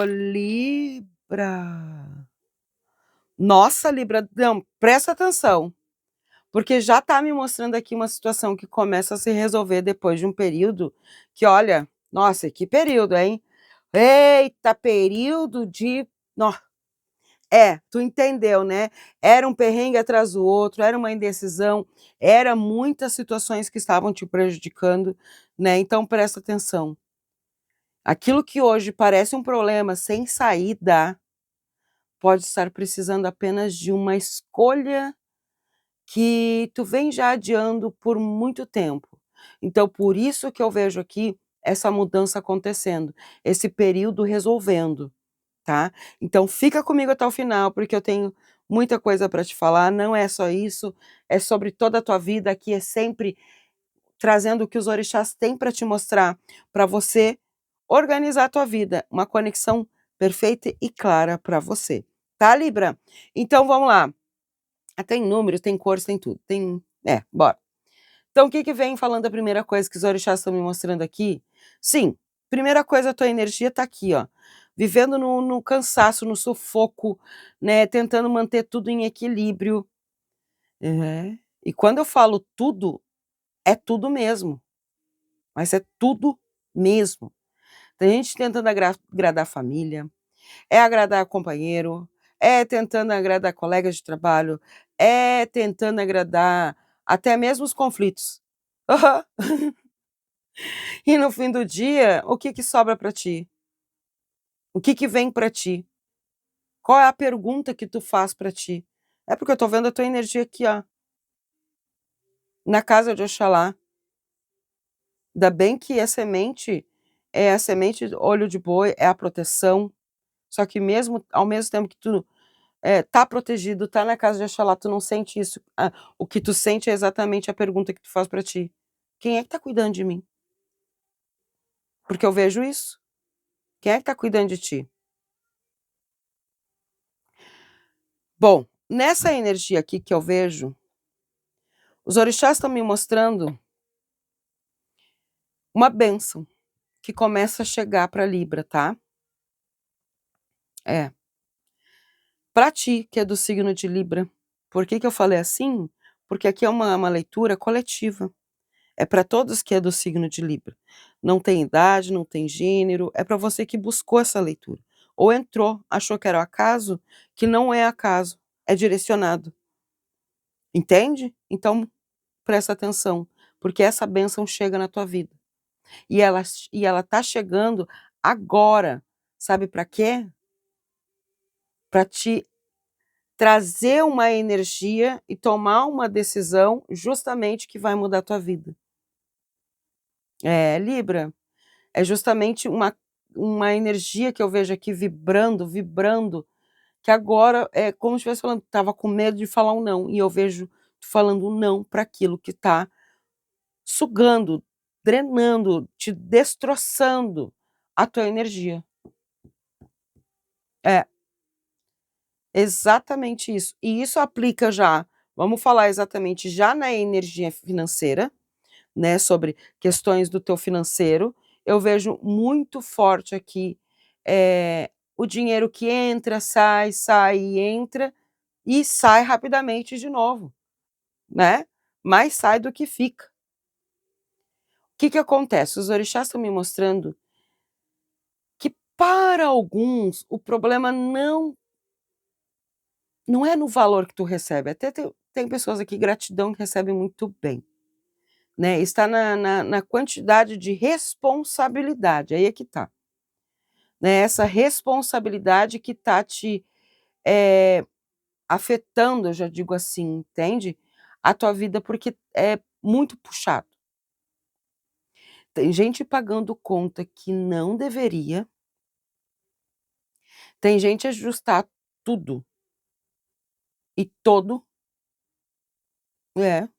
Libra. Nossa, Libra, não, presta atenção, porque já tá me mostrando aqui uma situação que começa a se resolver depois de um período que, olha, nossa, que período, hein? Eita, período de... tu entendeu, né? Era um perrengue atrás do outro, era uma indecisão, era muitas situações que estavam te prejudicando, né? Então presta atenção. Aquilo que hoje parece um problema sem saída, pode estar precisando apenas de uma escolha que tu vem já adiando por muito tempo. Então, por isso que eu vejo aqui essa mudança acontecendo, esse período resolvendo, tá? Então fica comigo até o final, porque eu tenho muita coisa para te falar, não é só isso, é sobre toda a tua vida, aqui é sempre trazendo o que os orixás têm para te mostrar, para você organizar a tua vida, uma conexão perfeita e clara para você, tá, Libra? Então vamos lá. Tem números, tem cores, tem tudo. Bora. Então o que que vem falando a primeira coisa que os orixás estão me mostrando aqui? Sim, primeira coisa, a tua energia tá aqui, ó, vivendo no cansaço, no sufoco, né, tentando manter tudo em equilíbrio. E quando eu falo tudo, é tudo mesmo, mas é tudo mesmo. Tem gente tentando agradar a família, é agradar companheiro, é tentando agradar colegas de trabalho, é tentando agradar até mesmo os conflitos. Aham. E no fim do dia, o que que sobra para ti? O que que vem para ti? Qual é a pergunta que tu faz para ti? É porque eu tô vendo a tua energia aqui, ó, na casa de Oxalá. Ainda bem que a semente olho de boi, é a proteção, só que mesmo ao mesmo tempo que tu tá protegido, tá na casa de Oxalá, tu não sente isso. O que tu sente é exatamente a pergunta que tu faz pra ti: "Quem é que tá cuidando de mim?". Porque eu vejo isso. Quem é que tá cuidando de ti? Bom, nessa energia aqui que eu vejo, os orixás estão me mostrando uma bênção que começa a chegar pra Libra, tá? É. Pra ti, que é do signo de Libra. Por que que eu falei assim? Porque aqui é uma leitura coletiva. É para todos que é do signo de Libra. Não tem idade, não tem gênero, é para você que buscou essa leitura. Ou entrou, achou que era o acaso, que não é acaso, é direcionado. Entende? Então presta atenção, porque essa bênção chega na tua vida. E ela tá chegando agora. Sabe para quê? Para te trazer uma energia e tomar uma decisão justamente que vai mudar a tua vida. Libra, é justamente uma energia que eu vejo aqui vibrando, vibrando, que agora é como se estivesse falando, estava com medo de falar um não, e eu vejo tu falando um não para aquilo que está sugando, drenando, te destroçando a tua energia. É, exatamente isso. E isso aplica já, vamos falar exatamente já na energia financeira, né, sobre questões do teu financeiro. Eu vejo muito forte aqui, o dinheiro que entra, sai e entra, e sai rapidamente de novo, né, mais sai do que fica. O que que acontece? Os orixás estão me mostrando que para alguns o problema não é no valor que tu recebe, até tem pessoas aqui, gratidão, que recebem muito bem, né, está na quantidade de responsabilidade, aí é que tá. Né, essa responsabilidade que está te afetando, eu já digo assim, entende? A tua vida, porque é muito puxado. Tem gente pagando conta que não deveria, tem gente a ajustar tudo e todo, é,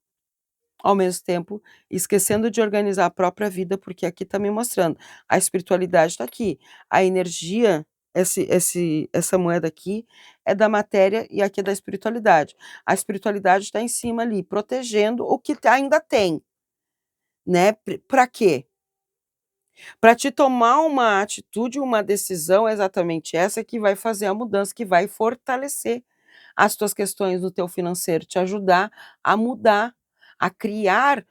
ao mesmo tempo, esquecendo de organizar a própria vida, porque aqui está me mostrando, a espiritualidade está aqui, a energia, essa moeda aqui é da matéria e aqui é da espiritualidade. A espiritualidade está em cima ali, protegendo o que ainda tem, né? Para quê? Para te tomar uma atitude, uma decisão exatamente essa que vai fazer a mudança, que vai fortalecer as tuas questões do teu financeiro, te ajudar a mudar, a criar,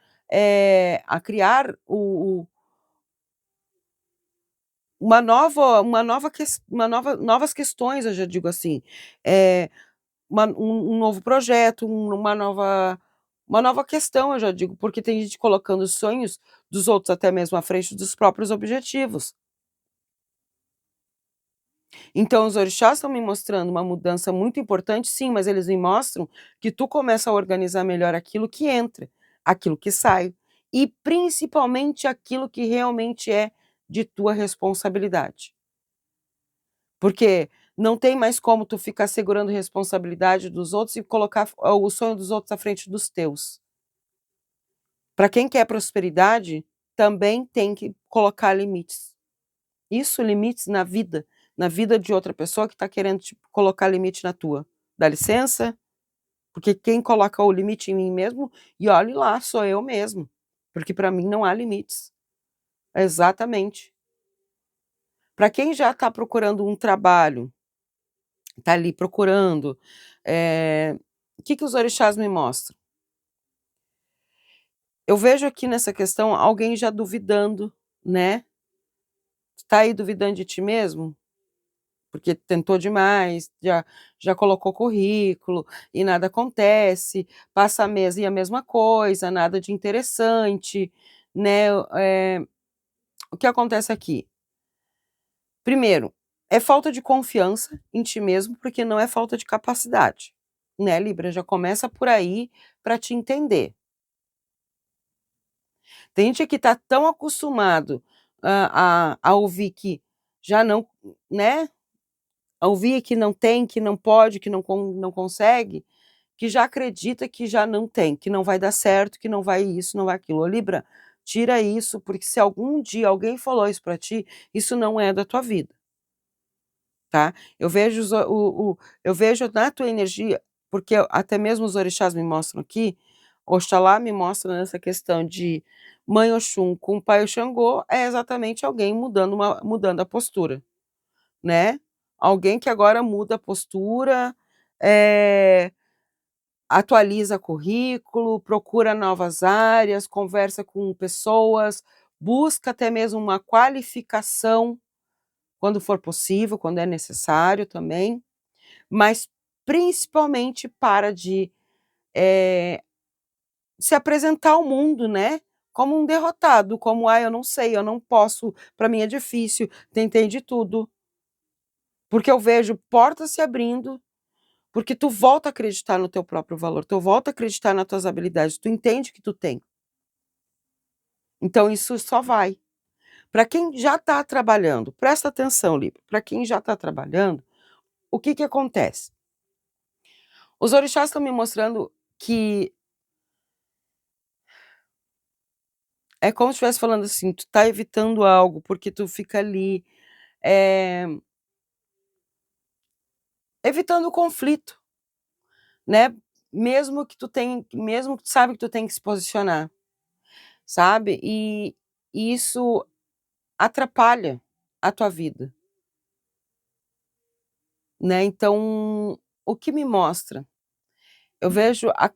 a criar o uma nova novas questões, eu já digo assim, eh, um novo projeto, uma nova questão, eu já digo, porque tem gente colocando os sonhos dos outros até mesmo à frente dos próprios objetivos. Então os orixás estão me mostrando uma mudança muito importante, sim, mas eles me mostram que tu começa a organizar melhor aquilo que entra, aquilo que sai, e principalmente aquilo que realmente é de tua responsabilidade. Porque não tem mais como tu ficar segurando responsabilidade dos outros e colocar o sonho dos outros à frente dos teus. Para quem quer prosperidade, também tem que colocar limites. Isso, limites na vida de outra pessoa que está querendo te colocar limite na tua. Dá licença, porque quem coloca o limite em mim mesmo, e olhe lá, sou eu mesmo, porque para mim não há limites. Exatamente. Para quem já está procurando um trabalho, está ali procurando, o que que os orixás me mostram? Eu vejo aqui nessa questão alguém já duvidando, né. Tá aí duvidando de ti mesmo? Porque tentou demais, já colocou currículo e nada acontece, passa mês e a mesma coisa, nada de interessante, né, o que acontece aqui? Primeiro, é falta de confiança em ti mesmo, porque não é falta de capacidade, né, Libra, já começa por aí para te entender. Tem gente que está tão acostumado a ouvir que já não, né, a ouvir que não tem, que não pode, que não consegue, que já acredita que já não tem, que não vai dar certo, que não vai isso, não vai aquilo. Ô Libra, tira isso, porque se algum dia alguém falou isso para ti, isso não é da tua vida, tá. Eu vejo eu vejo na tua energia, porque até mesmo os orixás me mostram aqui, Oxalá me mostra nessa questão de Mãe Oxum com Pai Xangô, é exatamente alguém mudando a postura, né. Alguém que agora muda a postura, eh atualiza currículo, procura novas áreas, conversa com pessoas, busca até mesmo uma qualificação, quando for possível, quando é necessário também, mas principalmente para de, se apresentar ao mundo, né, como um derrotado, como: "Ah, eu não sei, eu não posso, para mim é difícil, tentei de tudo", porque eu vejo portas se abrindo. Porque tu volta a acreditar no teu próprio valor, tu volta a acreditar nas tuas habilidades, tu entende que tu tem. Então isso só vai. Para quem já está trabalhando, presta atenção, Libra, para quem já está trabalhando, o que que acontece? Os orixás estão me mostrando que é como se estivesse falando assim, tu tá evitando algo, porque tu fica ali, eh, evitando o conflito, né, mesmo que tu sabe que tu tem que se posicionar, sabe, e isso atrapalha a tua vida, né, então, o que me mostra? Eu vejo a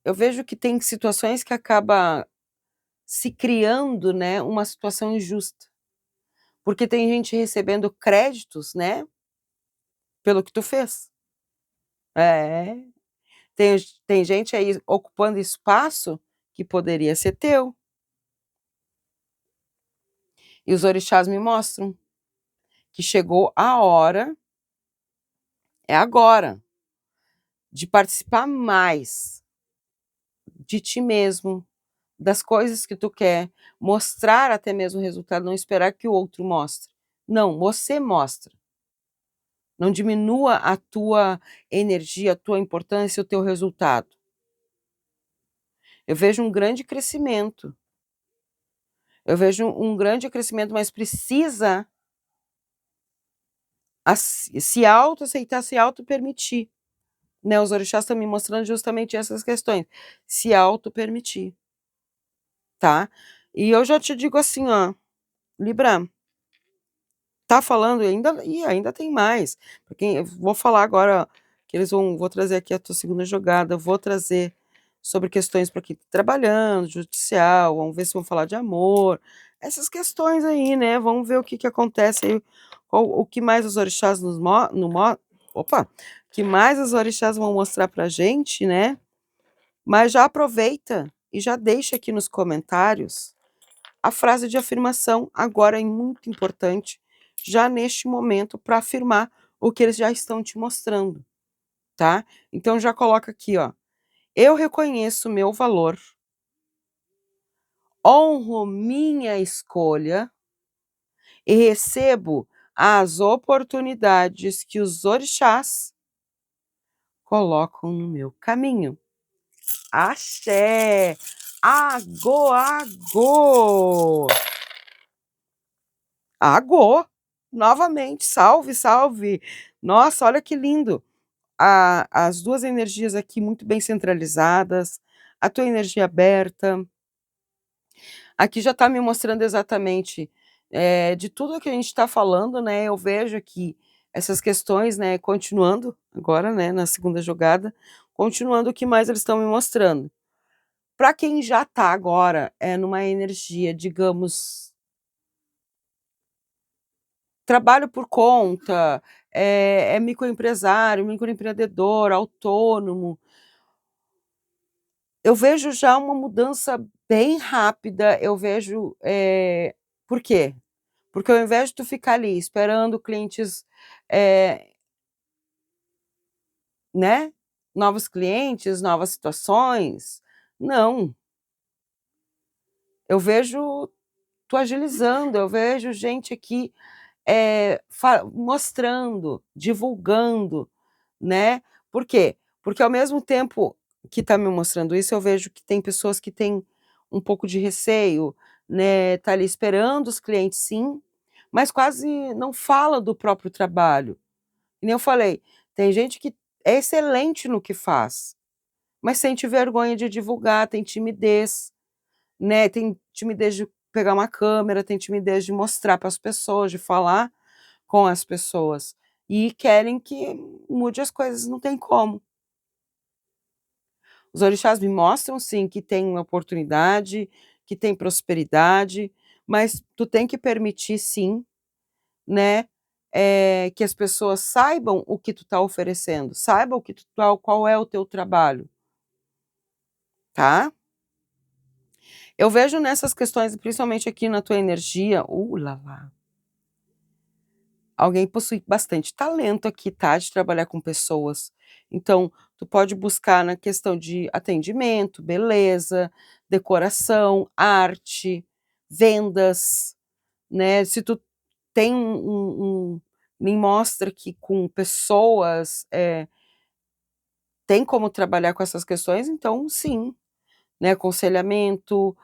eu vejo que tem situações que acaba se criando, né, uma situação injusta, porque tem gente recebendo créditos, né, pelo que tu fez. É, tem gente aí ocupando espaço que poderia ser teu, e os orixás me mostram que chegou a hora, é agora, de participar mais de ti mesmo, das coisas que tu quer, mostrar até mesmo o resultado, não esperar que o outro mostre. Não, você mostra. Não diminua a tua energia, a tua importância, o teu resultado. Eu vejo um grande crescimento. Eu vejo um grande crescimento, mas precisa se autoaceitar, se auto-permitir, né, os orixás estão me mostrando justamente essas questões, se auto-permitir, tá. E eu já te digo assim, ó, Libra, tá falando ainda tem mais, porque eu vou falar agora que vou trazer aqui a tua segunda jogada, vou trazer sobre questões para quem tá trabalhando, judicial, vamos ver se vão falar de amor, essas questões aí, né, vamos ver o que acontece aí, o que mais os orixás nos mo no mo opa, que mais os orixás vão mostrar pra gente, né, mas já aproveita e já deixa aqui nos comentários a frase de afirmação, agora é muito importante, já neste momento, para afirmar o que eles já estão te mostrando, tá? Então já coloca aqui, ó, eu reconheço meu valor, honro minha escolha e recebo as oportunidades que os orixás colocam no meu caminho. Axé! Agô, agô! Agô! Novamente, salve, salve! Nossa, olha que lindo! As duas energias aqui muito bem centralizadas, a tua energia aberta. Aqui já está me mostrando exatamente, de tudo que a gente está falando, né, eu vejo aqui essas questões, né, continuando agora, né, na segunda jogada, continuando o que mais eles estão me mostrando. Para quem já está agora, numa energia, digamos, trabalho por conta, é microempresário, microempreendedor, autônomo, eu vejo já uma mudança bem rápida, eu vejo, por quê? Porque ao invés de tu ficar ali esperando clientes, eh, né, novos clientes, novas situações, não. Eu vejo tu agilizando, eu vejo gente aqui, mostrando, divulgando, né. Por quê? Porque ao mesmo tempo que está me mostrando isso, eu vejo que tem pessoas que têm um pouco de receio, né, tá ali esperando os clientes sim, mas quase não fala do próprio trabalho. Que nem eu falei, tem gente que é excelente no que faz, mas sente vergonha de divulgar, tem timidez, né, tem timidez de pegar uma câmera, tem timidez de mostrar para as pessoas, de falar com as pessoas, e querem que mude as coisas, não tem como. Os orixás me mostram sim que tem uma oportunidade, que tem prosperidade, mas tu tem que permitir sim, né, que as pessoas saibam o que tu tá oferecendo, saibam o que tu tá qual é o teu trabalho, tá. Eu vejo nessas questões, principalmente aqui na tua energia, lá lá, alguém possui bastante talento aqui, tá, de trabalhar com pessoas. Então, tu pode buscar na questão de atendimento, beleza, decoração, arte, vendas, né, se tu tem me mostra que com pessoas, tem como trabalhar com essas questões, então sim, né, aconselhamento,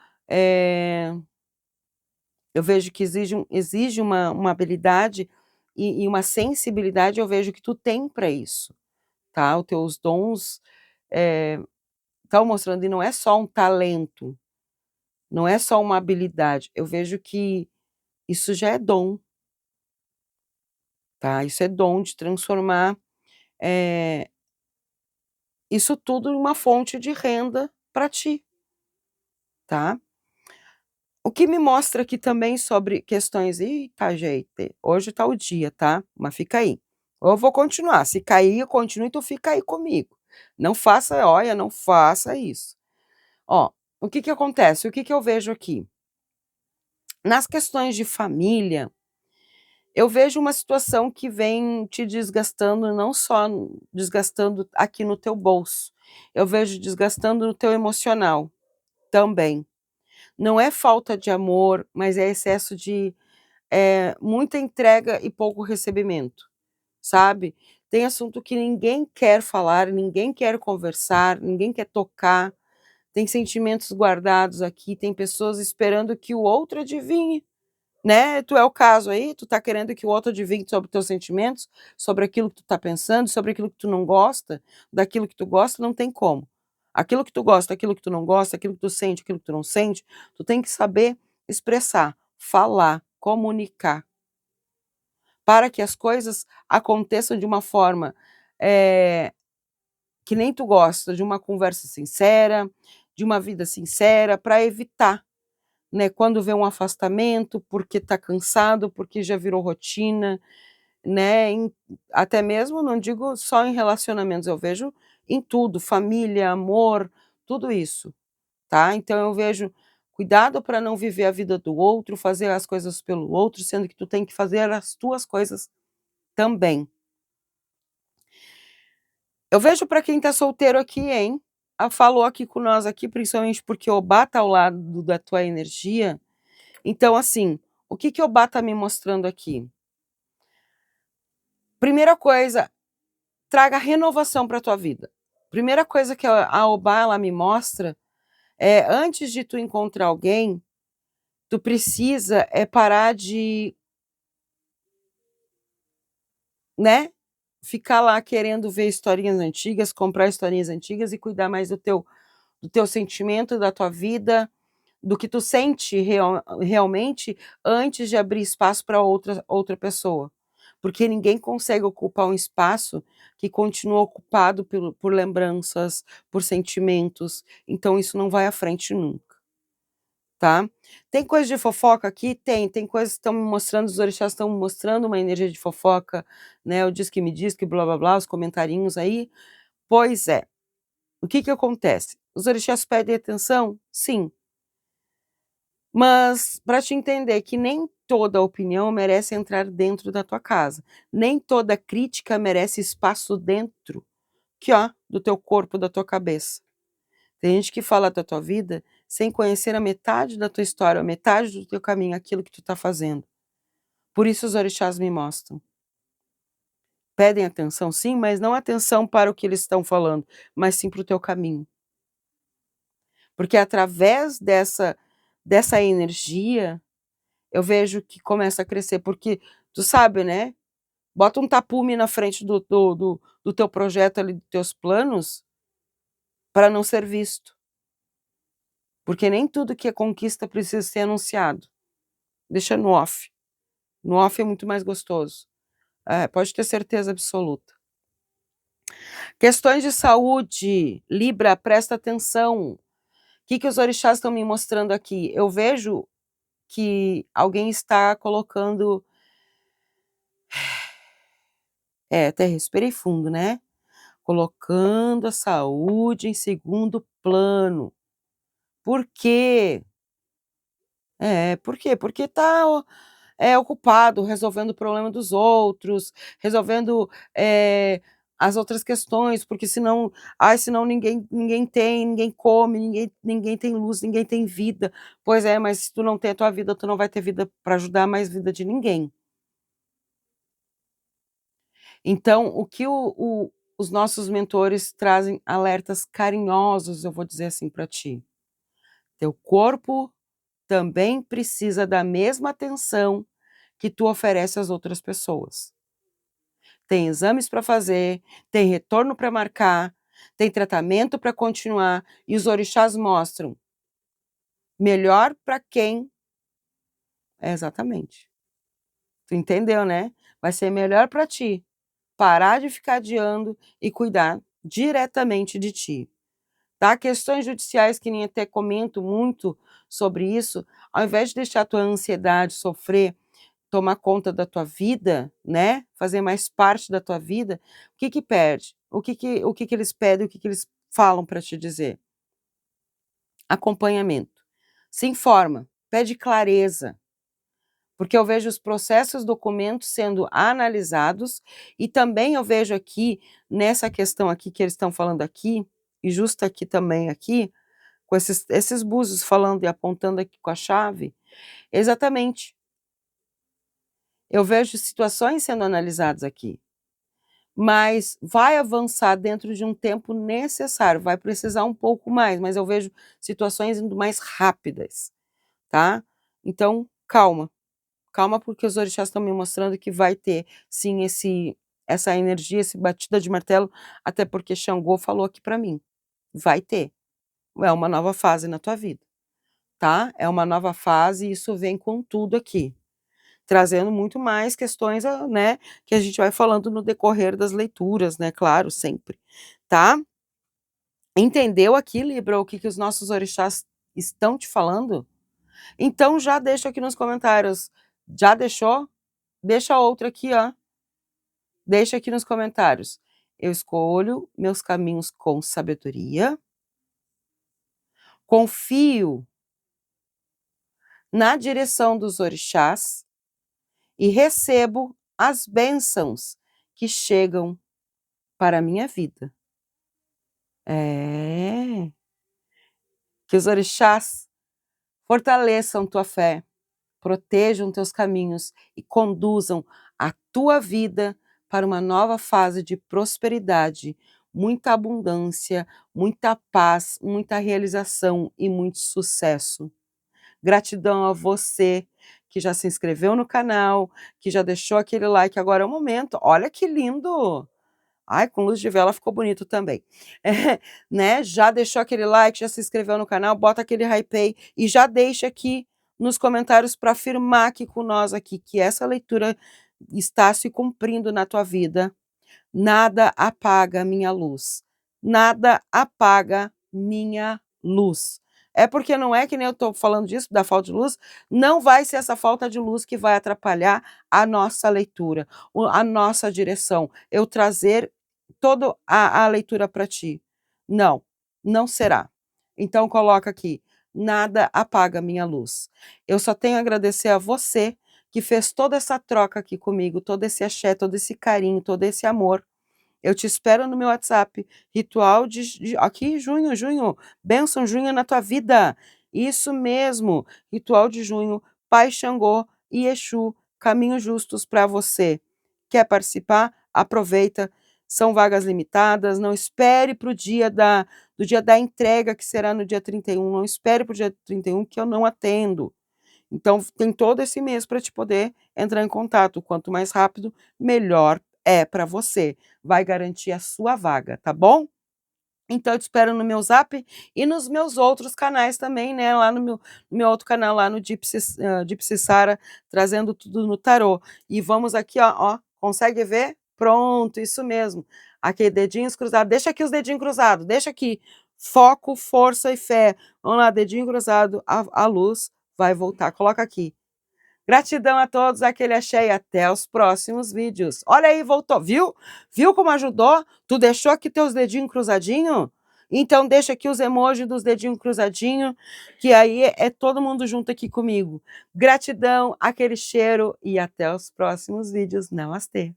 eu vejo que exige uma habilidade e uma sensibilidade, eu vejo que tu tem para isso, tá, os teus dons, estão mostrando e não é só um talento, não é só uma habilidade, eu vejo que isso já é dom, tá, isso é dom de transformar, eh isso tudo em uma fonte de renda para ti, tá. O que me mostra aqui também sobre questões eita gente, hoje tá o dia, tá, mas fica aí. Ou eu vou continuar, se cair eu continuo e tu fica aí comigo. Não faça olha, não faça isso. Ó, o que que acontece, o que que eu vejo aqui? Nas questões de família, eu vejo uma situação que vem te desgastando, não só desgastando aqui no teu bolso, eu vejo desgastando no teu emocional, também. Não é falta de amor, mas é excesso de, muita entrega e pouco recebimento, sabe. Tem assunto que ninguém quer falar, ninguém quer conversar, ninguém quer tocar, tem sentimentos guardados aqui, tem pessoas esperando que o outro adivinhe, né. Tu é o caso aí, tu tá querendo que o outro adivinhe sobre os teus sentimentos, sobre aquilo que tu tá pensando, sobre aquilo que tu não gosta, daquilo que tu gosta, não tem como. Aquilo que tu gosta, aquilo que tu não gosta, aquilo que tu sente, aquilo que tu não sente, tu tem que saber expressar, falar, comunicar, para que as coisas aconteçam de uma forma que nem tu gosta, de uma conversa sincera, de uma vida sincera, para evitar, né, quando vê um afastamento, porque está cansado, porque já virou rotina, né, até mesmo não digo só em relacionamentos, eu vejo em tudo, família, amor, tudo isso, tá. Então eu vejo, cuidado para não viver a vida do outro, fazer as coisas pelo outro, sendo que tu tem que fazer as tuas coisas também. Eu vejo para quem está solteiro aqui, hein, falou aqui com nós aqui, principalmente porque Obá tá ao lado da tua energia, então assim, o que que Obá tá me mostrando aqui? Primeira coisa, traga renovação para tua vida. Primeira coisa que a Obá ela me mostra, antes de tu encontrar alguém, tu precisa parar de, né, ficar lá querendo ver historinhas antigas, comprar historinhas antigas e cuidar mais do teu sentimento, da tua vida, do que tu sente realmente antes de abrir espaço para outra pessoa. Porque ninguém consegue ocupar um espaço que continua ocupado por lembranças, por sentimentos, então isso não vai à frente nunca, tá. Tem coisa de fofoca aqui? Tem coisas que estão me mostrando, os orixás estão me mostrando uma energia de fofoca, né, o diz que me diz que blá blá blá, os comentarinhos aí. Pois é, o que que acontece? Os orixás pedem atenção? Sim. Mas para te entender que nem toda opinião merece entrar dentro da tua casa, nem toda crítica merece espaço dentro, que ó, do teu corpo, da tua cabeça. Tem gente que fala da tua vida sem conhecer a metade da tua história, a metade do teu caminho, aquilo que tu tá fazendo. Por isso os orixás me mostram. Pedem atenção sim, mas não atenção para o que eles estão falando, mas sim para o teu caminho. Porque através dessa energia eu vejo que começa a crescer, porque tu sabe, né, bota um tapume na frente do teu projeto ali, dos teus planos, para não ser visto. Porque nem tudo que é conquista precisa ser anunciado. Deixa no off. No off é muito mais gostoso. Pode ter certeza absoluta. Questões de saúde, Libra, presta atenção. O que que os orixás estão me mostrando aqui? Eu vejo que alguém está colocando até respirei fundo, né. Colocando a saúde em segundo plano. Por quê? Por quê? Porque está ocupado resolvendo o problema dos outros, resolvendo, as outras questões, porque senão, senão ninguém tem, ninguém come, ninguém tem luz, ninguém tem vida. Pois é, mas se tu não tem a tua vida, tu não vai ter vida para ajudar mais vida de ninguém. Então, o que os nossos mentores trazem alertas carinhosos, eu vou dizer assim para ti. Teu corpo também precisa da mesma atenção que tu oferece às outras pessoas. Tem exames para fazer, tem retorno para marcar, tem tratamento para continuar e os orixás mostram melhor para quem exatamente. Tu entendeu, né? Vai ser melhor para ti parar de ficar adiando e cuidar diretamente de ti. Tá? Questões judiciais que nem até comento muito sobre isso, ao invés de deixar a tua ansiedade sofrer, tomar conta da tua vida, né, fazer mais parte da tua vida, o que que perde? O que que eles pedem, o que que eles falam para te dizer? Acompanhamento. Se informa, pede clareza, porque eu vejo os processos, documentos sendo analisados e também eu vejo aqui, nessa questão aqui que eles estão falando aqui, e justo aqui também aqui, com esses búzios falando e apontando aqui com a chave, exatamente. Eu vejo situações sendo analisadas aqui, mas vai avançar dentro de um tempo necessário, vai precisar um pouco mais, mas eu vejo situações indo mais rápidas, tá. Então calma, calma porque os orixás estão me mostrando que vai ter sim essa energia, esse batida de martelo, até porque Xangô falou aqui para mim, vai ter, é uma nova fase na tua vida. Tá? É uma nova fase e isso vem com tudo aqui. trazendo muito mais questões, né, que a gente vai falando no decorrer das leituras, né, claro, sempre, tá? Entendeu aqui, Libra, o que os nossos orixás estão te falando? Então já deixa aqui nos comentários. Já deixou? Deixa outra aqui, ó. Deixa aqui nos comentários. Eu escolho meus caminhos com sabedoria, confio na direção dos orixás e recebo as bênçãos que chegam para a minha vida. É. Que os orixás fortaleçam tua fé, protejam teus caminhos e conduzam a tua vida para uma nova fase de prosperidade, muita abundância, muita paz, muita realização e muito sucesso. Gratidão a você que já se inscreveu no canal, que já deixou aquele like, agora é o momento. Olha que lindo! Ai, com luz de vela ficou bonito também. Né? Já deixou aquele like, já se inscreveu no canal, bota aquele hype e já deixa aqui nos comentários para afirmar aqui com nós aqui que essa leitura está se cumprindo na tua vida. Nada apaga minha luz. Nada apaga minha luz. É porque não é que nem eu estou falando disso, da falta de luz, não vai ser essa falta de luz que vai atrapalhar a nossa leitura, a nossa direção. Eu trazer toda a leitura para ti. Não, não será. Então coloca aqui, nada apaga minha luz. Eu só tenho a agradecer a você que fez toda essa troca aqui comigo, todo esse axé, todo esse carinho, todo esse amor. Eu te espero no meu WhatsApp, ritual aqui, junho, bênção junho na tua vida. Isso mesmo, ritual de junho, Pai Xangô e Exu, caminhos justos para você. Quer participar? Aproveita, são vagas limitadas, não espere para o dia do dia da entrega, que será no dia 31, não espere para o dia 31, que eu não atendo. Então, tem todo esse mês para te poder entrar em contato. Quanto mais rápido, melhor é para você. Vai garantir a sua vaga, tá bom? Então, eu te espero no meu Zap e nos meus outros canais também, né? Lá no meu outro canal, lá no Gypsy Sara, trazendo tudo no tarô. E vamos aqui, ó, consegue ver? Pronto, isso mesmo. Aqui, dedinhos cruzados. Deixa aqui os dedinhos cruzados, deixa aqui. Foco, força e fé. Vamos lá, dedinho cruzado, a luz vai voltar. Coloca aqui. Gratidão a todos, aquele axé e até os próximos vídeos. Olha aí, voltou, viu? Viu como ajudou? Tu deixou aqui teus dedinhos cruzadinhos? Então deixa aqui os emojis dos dedinhos cruzadinhos, que aí é todo mundo junto aqui comigo. Gratidão, aquele cheiro e até os próximos vídeos. Namastê!